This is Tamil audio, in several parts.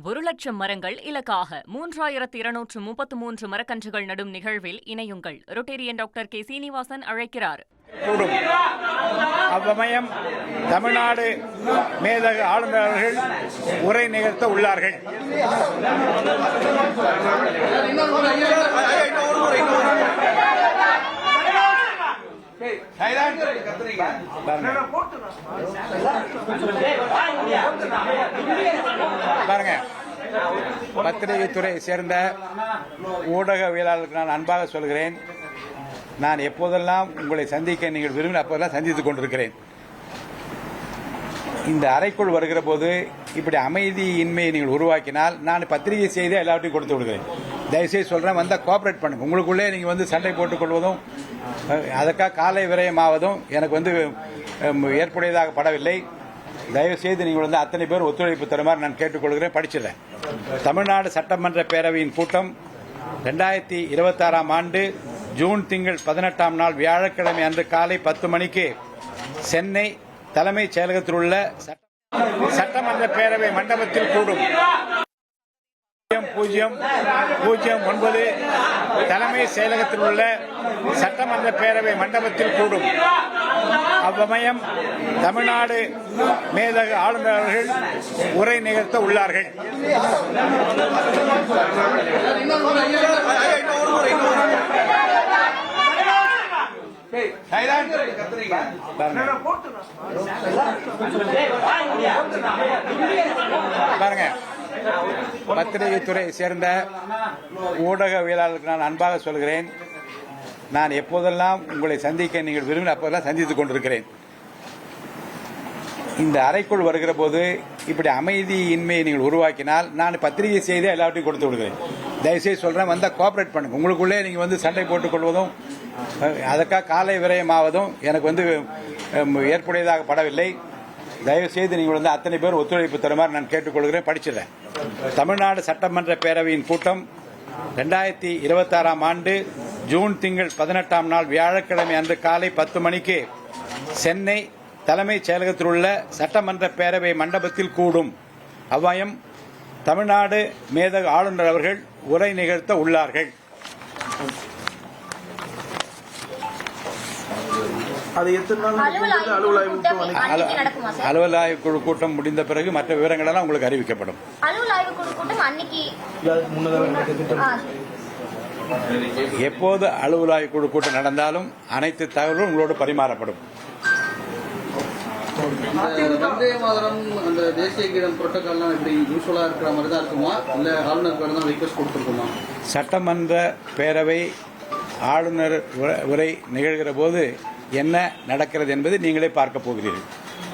1,00,000 மரங்கள் இலக்காக 3233 மரக்கன்றுகள் நடும் நிகழ்வில் இணையுங்கள். Rotarian doctor K. சீனிவாசன் அழைக்கிறார். அவ்வமயம் தமிழ்நாடு மேதகு ஆளுநர்கள் உரை நிகழ்த்த உள்ளார்கள். பாருங்க, பத்திரிகை துறை சேர்ந்த ஊடகவியலாளர்களுக்கு நான் அன்பாக சொல்கிறேன், நான் எப்போதெல்லாம் உங்களை சந்திக்க நீங்கள் விரும்பின அப்போதெல்லாம் சந்தித்துக் கொண்டிருக்கிறேன். இந்த அறைக்குள் வருகிற போது இப்படி அமைதியின்மையை நீங்கள் உருவாக்கினால் நான் பத்திரிகை செய்தி எல்லாவற்றையும் கொடுத்து விடுகிறேன். தயவுசெய்து சொல்றேன், வந்தால் கோஆபரேட் பண்ணுங்க. உங்களுக்குள்ளே நீங்கள் வந்து சண்டை போட்டுக் கொள்வதும் அதற்காக காலை விரயமாவதும் எனக்கு ஏற்புடையதாக படவில்லை. தயவுசெய்து நீங்கள் அத்தனை பேர் ஒத்துழைப்பு தருமாறு நான் கேட்டுக்கொள்கிறேன். படிச்சிடறேன். தமிழ்நாடு சட்டமன்ற பேரவையின் கூட்டம் 2026 ஆண்டு ஜூன் திங்கள் 18ஆம் நாள் வியாழக்கிழமை அன்று காலை 10 மணிக்கு சென்னை தலைமைச் செயலகத்தில் உள்ள சட்டமன்ற பேரவை மண்டபத்தில் கூடும். 009 தலைமை செயலகத்தில் உள்ள சட்டமன்ற பேரவை மண்டபத்தில் கூடும். அவ்வமயம் தமிழ்நாடு மேதகு ஆளுநர்கள் உரை நிகழ்த்த உள்ளார்கள். பாருங்க, பத்திரிகை துறை சேர்ந்த ஊடகவியலாளர்களுக்கு நான் அன்பாக சொல்கிறேன், நான் எப்போதெல்லாம் உங்களை சந்திக்க நீங்கள் விரும்பின அப்போதெல்லாம் சந்தித்துக் கொண்டிருக்கிறேன். இந்த அறைக்குள் வருகிற போது இப்படி அமைதியின்மையை நீங்கள் உருவாக்கினால் நான் பத்திரிகை செய்தி எல்லாவற்றையும் கொடுத்து விடுகிறேன். தயவுசெய்து சொல்றேன், வந்தால் கோஆபரேட் பண்ணுங்க. உங்களுக்குள்ளே நீங்கள் வந்து சண்டை போட்டுக் கொள்வதும் அதற்காக காலை விரயமாவதும் எனக்கு ஏற்புடையதாக படவில்லை. தயவுசெய்து நீங்கள் அத்தனை பேர் ஒத்துழைப்பு தருமாறு நான் கேட்டுக்கொள்கிறேன். படிச்சிடறேன். தமிழ்நாடு சட்டமன்ற பேரவையின் கூட்டம் 2026 ஆண்டு ஜூன் திங்கள் 18ஆம் நாள் வியாழக்கிழமை அன்று காலை 10 மணிக்கு சென்னை தலைமைச் செயலகத்தில் உள்ள சட்டமன்ற பேரவை மண்டபத்தில் கூடும். அவ்வமயம் தமிழ்நாடு மேதகு ஆளுநர் அவர்கள் உரை நிகழ்த்த உள்ளார்கள். அலுவல் ஆய்வு குழு கூட்டம் முடிந்த பிறகு மற்ற விவரங்கள் எல்லாம் உங்களுக்கு அறிவிக்கப்படும். எப்போது அலுவல் ஆய்வு குழு கூட்டம் நடந்தாலும் அனைத்து தகவலும் உங்களோடு பரிமாறப்படும். வந்தே மாதரம் அந்த தேசிய கீதம் புரோட்டோகால்லாம் எப்படி யூஸ்வலா இருக்கிற மாதிரி தான் இருக்குமா, இல்ல ஆளுநருக்கு தான் ரிக்வெஸ்ட் கொடுத்துருக்குமா? சட்டமன்ற பேரவை ஆளுநர் உரை நிகழ்கிற போது என்ன நடக்கிறது என்பதை நீங்களே பார்க்க போகிறீர்கள்.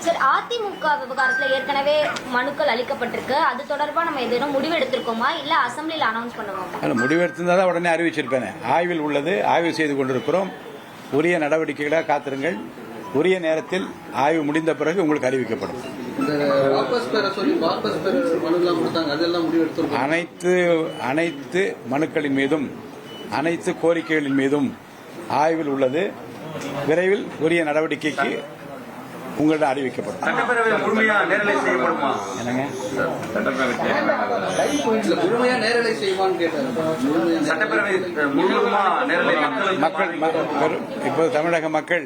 சார், அதிமுக விவகாரத்தில் ஏற்கனவே மனுக்கள் அளிக்கப்பட்டிருக்கு. அது தொடர்பாக நம்ம ஏதேனும் முடிவு எடுத்திருக்கோமா, இல்ல அசம்பிளியில் அனௌன்ஸ் பண்ணுவோமா? முடிவு எடுத்திருந்தா உடனே அறிவிச்சிருப்பேன். ஆய்வில் உள்ளது, ஆய்வு செய்து கொண்டிருக்கிறோம். உரிய நடவடிக்கைகளாக காத்திருங்கள். உரிய நேரத்தில் ஆய்வு முடிந்த பிறகு உங்களுக்கு அறிவிக்கப்படும். அனைத்து மனுக்களின் மீதும் அனைத்து கோரிக்கைகளின் மீதும் ஆய்வில் உள்ளது. விரைவில் உரிய நடவடிக்கைக்கு உங்களிடம் அறிவிக்கப்படும். இப்போது தமிழக மக்கள்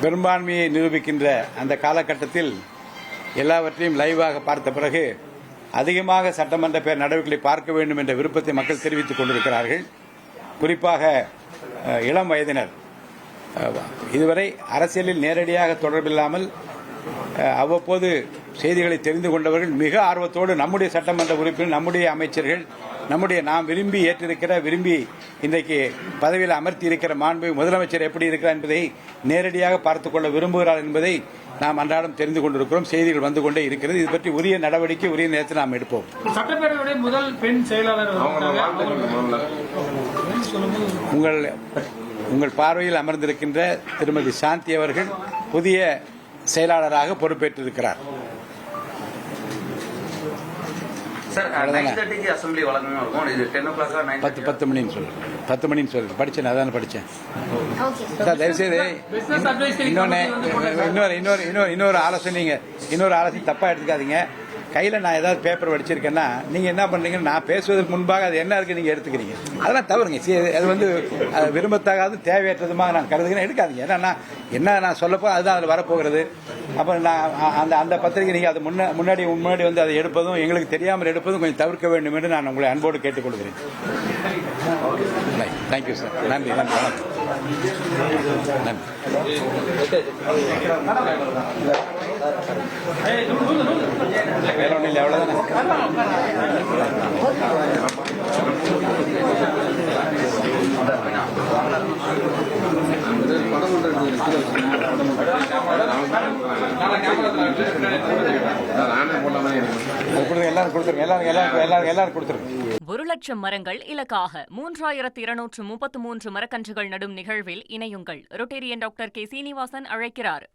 பெரும்பான்மையை நிரூபிக்கின்ற அந்த காலகட்டத்தில் எல்லாவற்றையும் லைவாக பார்த்த பிறகு அதிகமாக சட்டமன்ற பேர் நடவடிக்கைகளை பார்க்க வேண்டும் என்ற விருப்பத்தை மக்கள் தெரிவித்துக் கொண்டிருக்கிறார்கள். குறிப்பாக இளம் வயதினர் இதுவரை அரசியலில் நேரடியாக தொடர்பில்லாமல் அவ்வப்போது செய்திகளை தெரிந்து கொண்டவர்கள் மிக ஆர்வத்தோடு நம்முடைய சட்டமன்ற உறுப்பினர், நம்முடைய அமைச்சர்கள், நாம் விரும்பி ஏற்றிருக்கிற, விரும்பி இன்றைக்கு பதவியில் அமர்த்தி இருக்கிற மாண்பு முதலமைச்சர் எப்படி இருக்கிறார் என்பதை நேரடியாக பார்த்துக் கொள்ள விரும்புகிறார் என்பதை நாம் அன்றாடம் தெரிந்து கொண்டிருக்கிறோம். செய்திகள் வந்து கொண்டே இருக்கிறது. இது பற்றி உரிய நடவடிக்கை உரிய நேரத்தில் நாம் எடுப்போம். சட்டப்பேரவையுடைய முதல் பெண் செயலாளர் உங்கள் பார்வையில் அமர்ந்திருக்கின்ற திருமதி சாந்தி அவர்கள் புதிய செயலாளராக பொறுப்பேற்றிருக்கிறார். அசம்பிளி வழங்கணும் இருக்கும். இது 10 o'clock 10 மணின்னு சொல்லுங்க. 10 மணின்னு சொல்லுங்க. படிச்சேன், அதான் படிச்சேன். தயவுசெய்து இன்னொரு ஆலோசனை தப்பா எடுத்துக்காதீங்க. கையில் நான் ஏதாவது பேப்பர் வடிச்சிருக்கேன்னா நீங்கள் என்ன பண்ணுறீங்க, நான் பேசுவதற்கு முன்பாக அது என்ன இருக்குது நீங்கள் எடுத்துக்கிறீங்க. அதெல்லாம் தவறுங்க. அது வந்து விரும்பத்தகாது தேவையற்றதுமாக நான் கருதுகிறேன். எடுக்காதீங்க. ஏன்னா நான் சொல்லப்போ அதுதான் அதில் வரப்போகிறது. அப்புறம் நான் அந்த பத்திரிகை நீங்கள் அது முன்னாடி வந்து அதை எடுப்பதும் எங்களுக்கு தெரியாமல் எடுப்பதும் கொஞ்சம் தவிர்க்க வேண்டும் என்று நான் உங்களை அன்போடு கேட்டுக்கொள்கிறேன். Thank you sir. நன்றி வணக்கம். நன்றி. வேற ஒன்றும் இல்லை, அவ்வளோதானே. எல்லாரும் கொடுத்துருங்க. எல்லாரும் கொடுத்துருங்க. 1,00,000 மரங்கள் இலக்காக 3233 மரக்கன்றுகள் நடும் நிகழ்வில் இணையுங்கள். Rotarian doctor K. சீனிவாசன் அழைக்கிறார்.